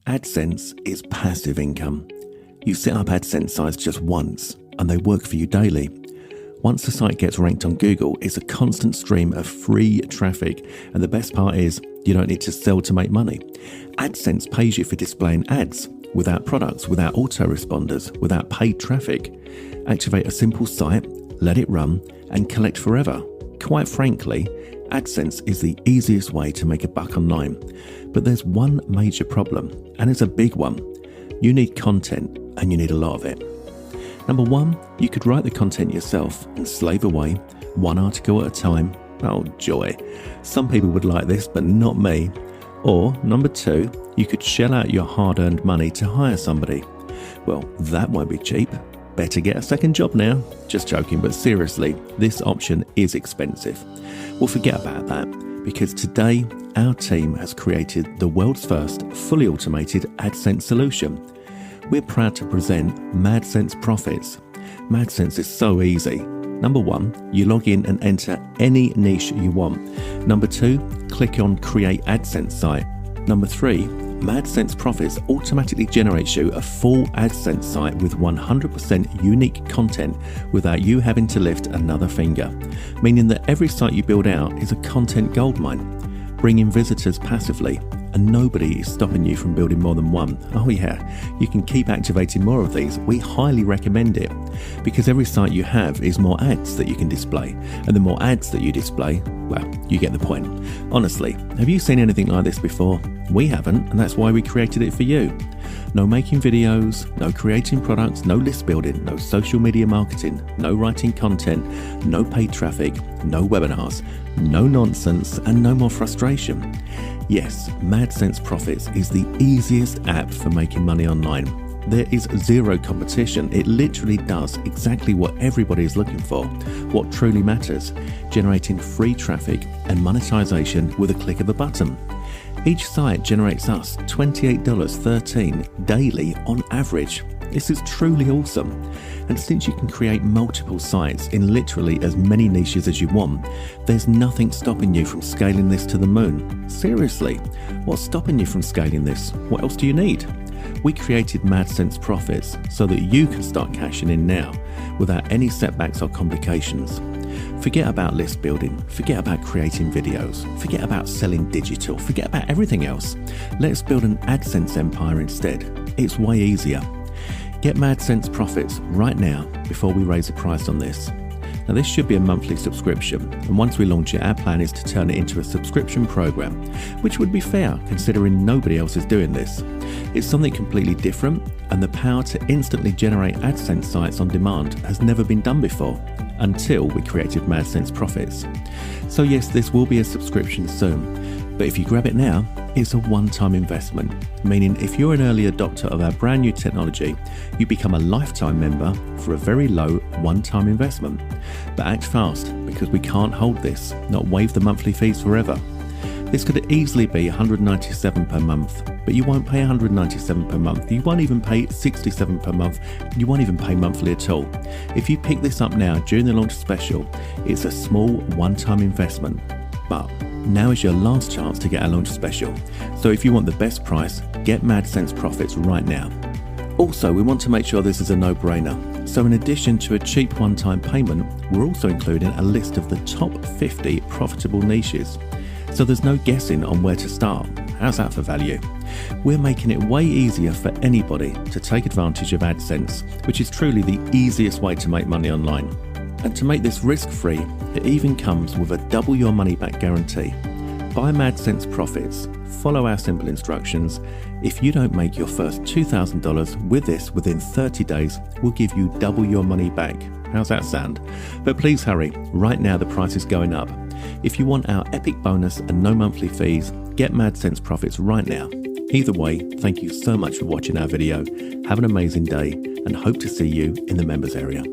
AdSense is passive income. You set up AdSense sites just once and they work for you daily. Once the site gets ranked on Google, it's a constant stream of free traffic, and the best part is you don't need to sell to make money. AdSense pays you for displaying ads without products, without autoresponders, without paid traffic. Activate a simple site, let it run, and collect forever. Quite frankly, AdSense is the easiest way to make a buck online. But there's one major problem, and it's a big one. You need content, and you need a lot of it. Number one, you could write the content yourself and slave away, one article at a time. Oh joy. Some people would like this, but not me. Or number two, you could shell out your hard-earned money to hire somebody. Well, that won't be cheap. Better get a second job now. Just joking, but seriously, this option is expensive. Well, forget about that, because today our team has created the world's first fully automated AdSense solution. We're proud to present MadSense Profits. MadSense is so easy. Number one, you log in and enter any niche you want. Number two, click on Create AdSense Site. Number three, MadSense Profits automatically generates you a full AdSense site with 100% unique content without you having to lift another finger, meaning that every site you build out is a content goldmine. Bring in visitors passively, and nobody is stopping you from building more than one. Oh yeah, you can keep activating more of these. We highly recommend it, because every site you have is more ads that you can display, and the more ads that you display, well, you get the point. Honestly, have you seen anything like this before? We haven't, and that's why we created it for you. No making videos, no creating products, no list building, no social media marketing, no writing content, no paid traffic, no webinars, no nonsense, and no more frustration. Yes, MadSense Profits is the easiest app for making money online. There is zero competition. It literally does exactly what everybody is looking for, what truly matters, generating free traffic and monetization with a click of a button. Each site generates us $28.13 daily on average. This is truly awesome. And since you can create multiple sites in literally as many niches as you want, there's nothing stopping you from scaling this to the moon. Seriously, what's stopping you from scaling this? What else do you need? We created MadSense Profits so that you can start cashing in now without any setbacks or complications. Forget about list building, forget about creating videos, forget about selling digital, forget about everything else. Let's build an AdSense empire instead. It's way easier. Get MadSense Profits right now before we raise the price on this. Now this should be a monthly subscription, and once we launch it, our plan is to turn it into a subscription program, which would be fair considering nobody else is doing this. It's something completely different, and the power to instantly generate AdSense sites on demand has never been done before, until we created MadSense Profits. So yes, this will be a subscription soon, but if you grab it now, it's a one-time investment, meaning if you're an early adopter of our brand new technology, you become a lifetime member for a very low one-time investment. But act fast, because we can't hold this, not waive the monthly fees forever. This could easily be $197 per month, but you won't pay $197 per month. You won't even pay $67 per month. You won't even pay monthly at all. If you pick this up now during the launch special, it's a small one-time investment. But now is your last chance to get our launch special. So if you want the best price, get MadSense Profits right now. Also, we want to make sure this is a no-brainer. So in addition to a cheap one-time payment, we're also including a list of the top 50 profitable niches. So there's no guessing on where to start. How's that for value? We're making it way easier for anybody to take advantage of AdSense, which is truly the easiest way to make money online. And to make this risk-free, it even comes with a double your money back guarantee. Buy MadSense Profits, follow our simple instructions. If you don't make your first $2,000 with this within 30 days, we'll give you double your money back. How's that sound? But please hurry, right now the price is going up. If you want our epic bonus and no monthly fees, get MadSense Profits right now. Either way, thank you so much for watching our video. Have an amazing day and hope to see you in the members area.